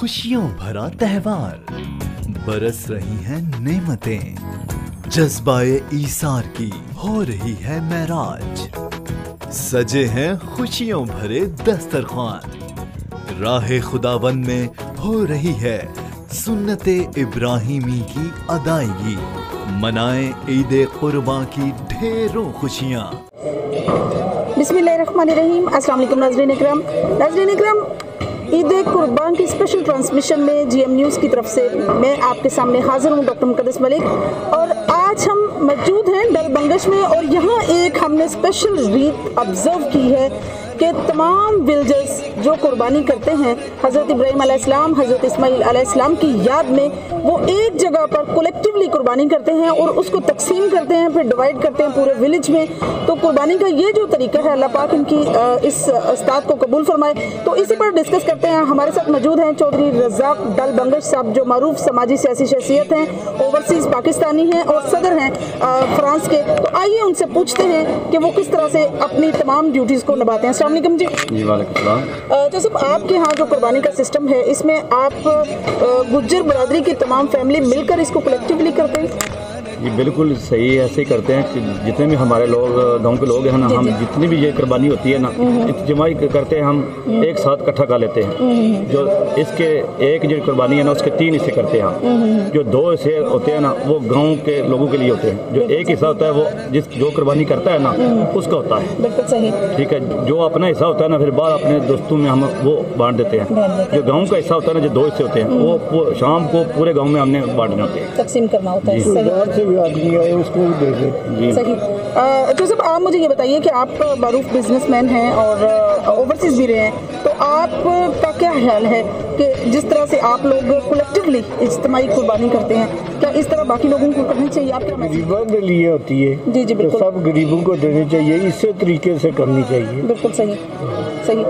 खुशियों भरा त्योहार, बरस रही हैं नेमतें, जज्बाए ईसार की हो रही है महराज, सजे हैं खुशियों भरे दस्तरख्वान, राह खुदावन में हो रही है सुन्नते इब्राहिमी की अदायगी, मनाएं ईद कुर्बान की ढेरों खुशियाँ। बिस्मिल्लाहिर्रहमानिर्रहीम। अस्सलाम वालेकुम नाज़रीन इकराम, ईद कुर्बान की स्पेशल ट्रांसमिशन में जीएम न्यूज़ की तरफ से मैं आपके सामने हाजिर हूँ डॉक्टर मुक़द्दस मलिक, और आज हम मौजूद हैं डल बंगश में, और यहाँ एक हमने स्पेशल रीत ऑब्ज़र्व की है कि तमाम विलेजर्स जो कुर्बानी करते हैं हज़रत इब्राहीम अलैहिस्सलाम, हज़रत इस्माइल अलैहिस्सलाम की याद में, वो एक जगह पर कलेक्टिवली कुर्बानी करते हैं और उसको तकसीम करते हैं, फिर डिवाइड करते हैं पूरे विलेज में। तो कुर्बानी का ये जो तरीका है, अल्लाह पाक इनकी इस उस्ताद को कबूल फरमाए। तो इसी पर डिस्कस करते हैं। हमारे साथ मौजूद हैं चौधरी रज़ाक डल बंगश साहब, जो मारूफ समाजी सियासी शख्सियत हैं, ओवरसीज़ पाकिस्तानी हैं और सदर हैं फ्रांस के। तो आइए उनसे पूछते हैं कि वो किस तरह से अपनी तमाम ड्यूटीज़ को निभाते हैं। अस्सलाम वालेकुम जी। वालेकुम सलाम। तो सब आपके यहाँ जो कुर्बानी का सिस्टम है, इसमें आप गुज्जर बरादरी की तमाम फैमिली मिलकर इसको कलेक्टिवली करते हैं? ये बिल्कुल सही ऐसे ही करते हैं कि जितने भी हमारे लोग गांव के लोग हैं ना, हम जितनी भी ये कुर्बानी होती है ना, इज्तिमाई करते हैं, हम एक साथ इकट्ठा कर लेते हैं। जो इसके एक जो कुर्बानी है ना, उसके 3 हिस्से करते हैं हम। जो 2 हिस्से होते हैं ना, वो गांव के लोगों के लिए होते हैं। जो एक हिस्सा होता है वो जो कुर्बानी करता है ना, उसका होता है। बिल्कुल सही। ठीक है। जो अपना हिस्सा होता है ना, फिर बाहर अपने दोस्तों में हम वो बांट देते हैं। जो गाँव का हिस्सा होता है ना, जो 2 हिस्से होते हैं, वो शाम को पूरे गाँव में हमने बांटने होते हैं, तकसीम करना होता है। आदमी है उसको दे दे। सही। तो सब आप मुझे ये बताइए कि आप मारूफ बिजनेसमैन हैं और ओवरसीज भी रहे हैं, तो आपका क्या ख्याल है कि जिस तरह से आप लोग कलेक्टिवली इज्तिमाई कुर्बानी करते हैं, क्या इस तरह बाकी लोगों को करनी चाहिए? आप क्या? गरीबों के लिए होती है। जी जी बिल्कुल। तो सब गरीबों को देनी चाहिए, इसी तरीके से करनी चाहिए। बिल्कुल सही सही।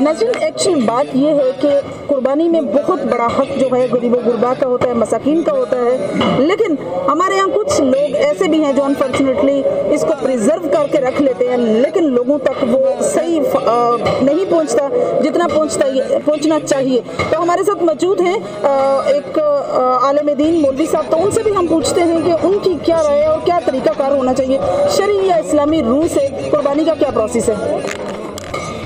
नाज़रीन, एक्चुअल बात ये है कि कुर्बानी में बहुत बड़ा हक जो है गरीबों गुरबा का होता है, मसाकीन का होता है, लेकिन हमारे यहाँ कुछ लोग ऐसे भी हैं जो अनफॉर्चुनेटली इसको प्रिजर्व करके रख लेते हैं, लेकिन लोगों तक वो सही नहीं पहुँचता जितना पहुँचना चाहिए। तो हमारे साथ मौजूद हैं एक आलिम दीन मौलवी साहब, तो उनसे भी हम पूछते हैं कि उनकी क्या राय है और क्या तरीकाकार होना चाहिए शरई या इस्लामी रूह से कुर्बानी का क्या प्रोसेस है।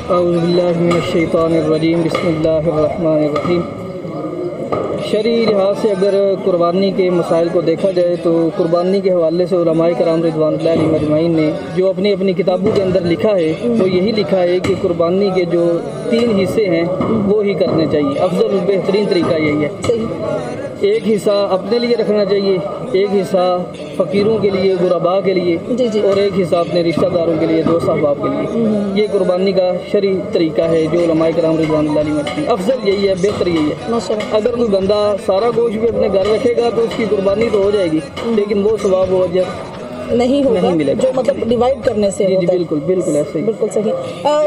औज़ु बिल्लाहि मिनश शैतानिर रजीम, बिस्मिल्लाहिर रहीम। शरई लिहाज से अगर कुर्बानी के मसाइल को देखा जाए तो कुर्बानी के हवाले से उलमाए कराम रिज़वानुल्लाह अलैहिम अजमाइन ने जो अपनी अपनी किताबों के अंदर लिखा है, वो यही लिखा है कि कुर्बानी के जो 3 हिस्से हैं वो ही करने चाहिए। अफजल बेहतरीन तरीका यही है। एक हिस्सा अपने लिए रखना चाहिए, एक हिस्सा फ़कीरों के लिए, गुरबा के लिए, और एक हिस्सा अपने रिश्तेदारों के लिए, दोस्त अहबाब के लिए। ये कुर्बानी का शरई तरीका है जो उलमाए कराम रिज़वानुल्लाह अलैहिम अजमाइन। अफजल यही है, बेहतर यही है। अगर कोई बंदा सारा गोश्त भी अपने घर रखेगा तो उसकी कुर्बानी तो हो जाएगी, लेकिन वो सवाब वो अजर नहीं होगा, नहीं मिलेगा, जो मतलब डिवाइड करने से जी होता है। बिल्कुल बिल्कुल ऐसे ही। बिल्कुल सही।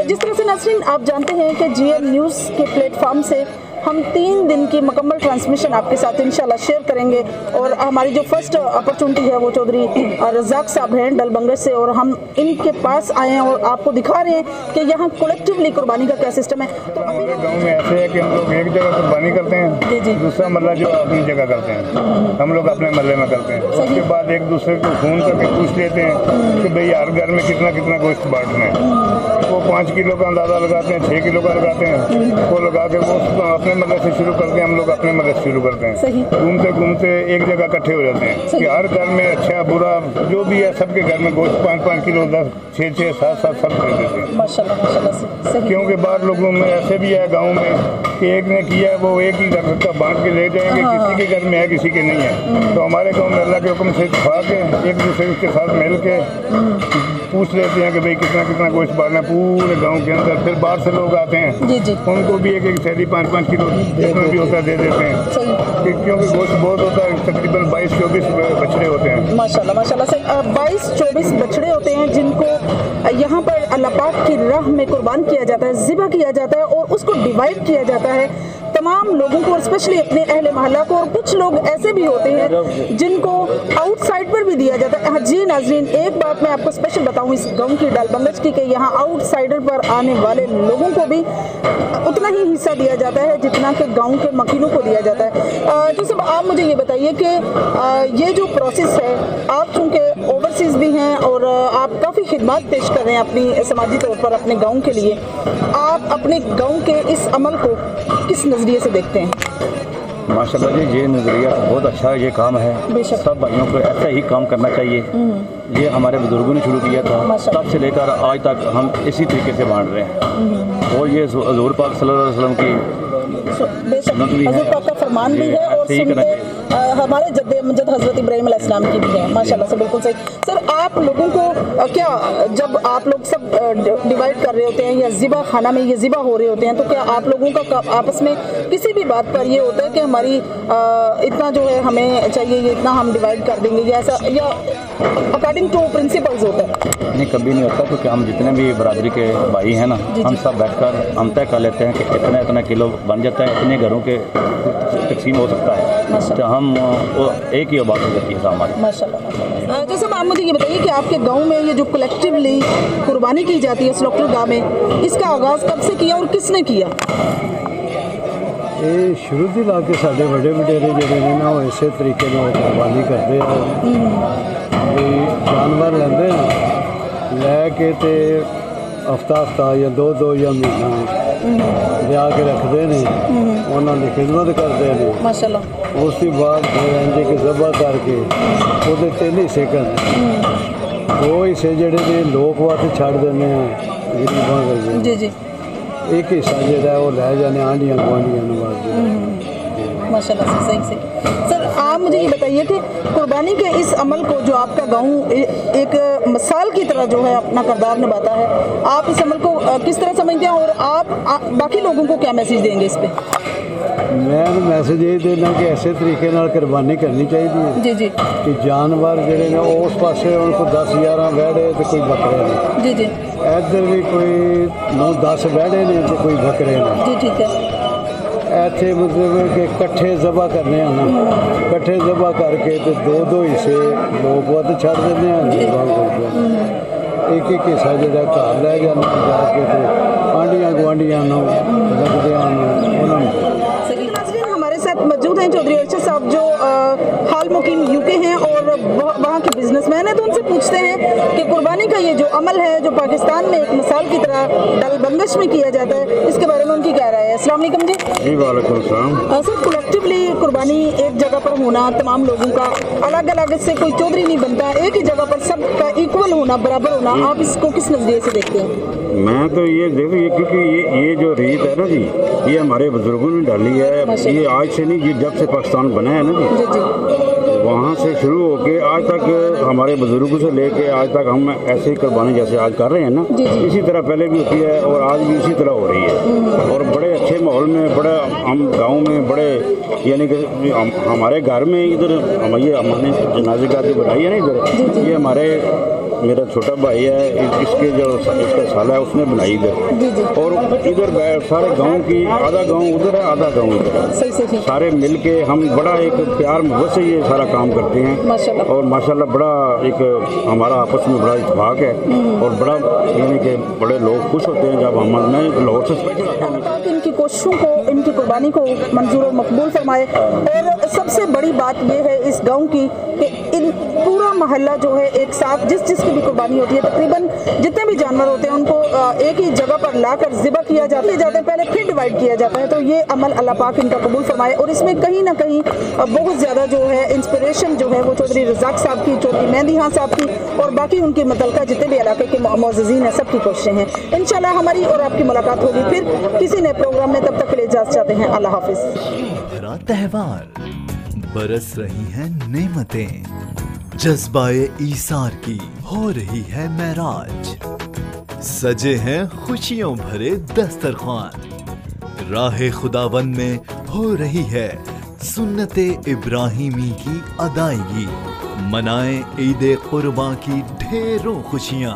जिस तरह से नाज़रीन आप जानते हैं कि जीएम न्यूज़ के प्लेटफॉर्म से हम 3 दिन की मुकम्मल ट्रांसमिशन आपके साथ इंशाल्लाह शेयर करेंगे, और हमारी जो फर्स्ट अपॉर्चुनिटी है वो चौधरी रज़ाक साहब हैं डल बंगश से, और हम इनके पास आए हैं और आपको दिखा रहे हैं कि यहाँ कलेक्टिवली कुर्बानी का क्या सिस्टम है। तो हमारे गांव में ऐसे है कि हम लोग एक जगह कुर्बानी करते हैं, जी। दूसरा मल्ला जो अपनी जगह करते हैं, हम लोग अपने मल्ले में करते हैं। उसके बाद एक दूसरे को फ़ोन करके पूछ लेते हैं कि भाई हर घर में कितना कितना गोश्त बांटना है। वो 5 किलो का अंदाज़ा लगाते हैं, 6 किलो का लगाते हैं, वो लगा के वो अपने मल्ले से शुरू करते हैं, हम लोग अपने मदद शुरू करते हैं। घूमते घूमते एक जगह इकट्ठे हो जाते हैं कि हर घर में अच्छा बुरा जो भी है, सबके घर में गोश्त 5-5 किलो, 10, 6-6, 7-7 सब कर देते हैं। माशाल्लाह माशाल्लाह सही। क्योंकि बाहर लोगों में ऐसे भी है गाँव में कि एक ने किया है वो एक ही घर का बांट के ले जाएंगे, किसी के घर में है किसी के नहीं है। तो हमारे गाँव में अल्लाह के हुक्म से खा के एक दूसरे के साथ मिल के पूछ लेते हैं कि भाई कितना कितना गोश्त बांटना है पूरे गाँव के अंदर। फिर बाहर से लोग आते हैं, उनको भी एक थैली 5-5 किलो जितना भी होता है दे देते हैं, क्योंकि गोश्त बहुत होता है। तकरीबन 22-24 बछड़े होते हैं। माशाल्लाह माशाल्लाह से 22-24 बछड़े होते हैं जिनको यहाँ पर अल्लाह पाक की राह में कुर्बान किया जाता है, ज़िबा किया जाता है और उसको डिवाइड किया जाता है। तमाम लोगों को और स्पेशली अपने अहले महल्ला को, और कुछ लोग ऐसे भी होते हैं जिनको आउटसाइड पर भी दिया जाता है। जी नाज़रीन, एक बात मैं आपको स्पेशल बताऊं इस गांव की डालबंगज की, कि यहाँ आउटसाइडर पर आने वाले लोगों को भी उतना ही हिस्सा दिया जाता है जितना कि गांव के मकीनों को दिया जाता है। तो सब आप मुझे ये बताइए कि ये जो प्रोसेस है, आप चूँकि ओवरसीज़ भी हैं और आप काफ़ी खिदमत पेश कर रहे हैं अपनी समाजी तौर पर अपने गाँव के लिए, आप अपने गाँव के इस अमल को किस नज़रिए से देखते हैं? माशाल्लाह जी, ये नज़रिया बहुत अच्छा है, ये काम है, सब भाइयों को ऐसा ही काम करना चाहिए। ये हमारे बुजुर्गों ने शुरू किया था, तब से लेकर आज तक हम इसी तरीके से बांट रहे हैं। और ये हुज़ूर पाक सल्लल्लाहु अलैहि वसल्लम की हज़रत पाक का फरमान भी है और हमारे जद्दे अमजद हज़रत इब्राहीम अलैहिस्सलाम की भी है। माशाल्लाह से बिल्कुल सही। सर, आप लोगों को क्या, जब आप लोग सब डिवाइड कर रहे होते हैं या ज़िबा खाना में ये ज़िबा हो रहे होते हैं, तो क्या आप लोगों का आपस में किसी भी बात पर ये होता है कि हमारी इतना जो है हमें चाहिए, ये इतना हम डिवाइड कर देंगे, या ऐसा, या अकॉर्डिंग टू प्रिंसिपल्स होता है? नहीं, कभी नहीं होता, क्योंकि हम जितने भी बरादरी के भाई हैं ना, हम सब बैठकर हम तय कर लेते हैं कि इतना इतना किलो बन जाता है, इतने घरों के तकसीम हो सकता है, तो हम एक ही बात होती है हमारी। माशाल्लाह। जैसे आप मुझे ये बताइए कि आपके गांव में ये जो कलेक्टिवली कुर्बानी की जाती है स्लोटर गाँव में, इसका आगाज़ कब से किया और किसने किया? ये शुरू से ला के साढ़े बड़े वडेरे जोड़े ने ना, इस तरीके कुर्बानी करते हैं। जानवर लेंदे लैके तो हफ्ता या दो या महीना लिया के रखते हैं, उन्होंने खिदमत करते हैं। माशाल्लाह। उसके बाद फिर इंजे के ज़बा करके वो 3 हिस्से करते, 2 हिस्से जोड़े लोग वास्ते छड़ देने गरीबों करके, जी जी, एक हिस्सा जो वो लै जाने आंढियां गुआंढियां वास्ते। माशाल्लाह से सही सही। सर, आप मुझे ये बताइए कि कुर्बानी के इस अमल को जो आपका गांव एक मिसाल की तरह जो है अपना किरदार निभाता है, आप इस अमल को किस तरह समझते हैं और आप बाकी लोगों को क्या मैसेज देंगे इस पे? मैं मैसेज ये देना कि ऐसे तरीके नाल कुर्बानी करनी चाहिए जी जी, कि जानवर जोड़े ने उस पासे उनको 10-11 बैठे तो कोई बकरे ने, जी जी, इधर भी कोई 9-10 बैठे ने तो कोई बकरे ने। जी ठीक है। ऐसे मतलब कि कट्ठे ज़बा करने हैं ना, कट्ठे ज़बा करके तो 2 हिस्से लोग वध छड़ देने हैं, एक हिस्सा जो घर लै जाना जाके तो आंढियां गुआंढियां लगते हैं। हमारे साथ मौजूद हैं चौधरी अरशद साहब, जो हाल मुकीम यूके हैं और वहाँ के बिजनेसमैन हैं। तो उनसे पूछते हैं कि कुर्बानी का ये जो अमल है, जो पाकिस्तान में एक मिसाल की तरह डालबंगश में किया जाता है, इसके बारे में उनकी क्या राय है? अस्सलाम वालेकुम जी। वालेकुम सलाम। सर, कलेक्टिवली कुर्बानी एक जगह पर होना, तमाम लोगों का अलग अलग से कोई चौधरी नहीं बनता, एक ही जगह पर सबका इक्वल होना, बराबर होना, आप इसको किस नज़रिए से देखते हैं? मैं तो ये देखो, क्योंकि ये जो रीत है ना जी, ये हमारे बुजुर्गों ने डाली है, ये आज से नहीं, ये जब से पाकिस्तान बना है ना जी, वहाँ से शुरू होके आज तक हमारे बुजुर्गों से लेके आज तक हम ऐसे ही कुर्बानी जैसे आज कर रहे हैं ना, इसी तरह पहले भी होती है और आज भी इसी तरह हो रही है। और बड़े अच्छे माहौल में, बड़े हम गाँव में बड़े, यानी कि हमारे घर में इधर ये हमने जनाजे गाह बनाई है ना इधर, ये हमारे मेरा छोटा भाई है, इसके जो इसका साला है उसने बनाई इधर, और इधर सारे गांव की, आधा गांव उधर है आधा गांव इधर है, सारे मिल के हम बड़ा एक प्यार मोहब्बत से ये सारा काम करते हैं। और माशाल्लाह बड़ा एक हमारा आपस में बड़ा इत्तेफाक है और बड़ा यानी कि बड़े लोग खुश होते हैं जब हम लाहौर से स्पेशल इनकी कोशिशों को, इनकी कुर्बानी को मंजूर और मकबूल फरमाए। और सबसे बड़ी बात यह है इस गाँव की कि इन पूरा मोहल्ला जो है एक साथ, जिस जिसकी भी कुर्बानी होती है, तकरीबन जितने भी जानवर होते हैं उनको एक ही जगह पर लाकर ज़िबा किया जाता है, पहले फिर डिवाइड किया जाता है। तो ये अमल अल्लाह पाक इनका कबूल फरमाए। और इसमें कहीं ना कहीं बहुत ज़्यादा जो है इंस्पिरेशन जो है वो चौधरी रज़ाक साहब की, चौधरी मेहंदी खान साहब की और बाकी उनके मुतल्लिका जितने भी इलाके के मोअज़्ज़िज़ीन हैं, सबकी कोशिशें हैं। इंशाल्लाह हमारी और आपकी मुलाकात होगी फिर किसी नए प्रोग्राम में, तब तक के लिए इजाज़त चाहते हैं। अल्लाह हाफ़िज़। भरा त्योहार, बरस रही हैं नेमतें, जज्बाए ईसार की हो रही है महराज, सजे हैं खुशियों भरे दस्तरख्वान, राह खुदावन में हो रही है सुन्नते इब्राहिमी की अदायगी, मनाएं ईद कुर्बां की ढेरों खुशियां।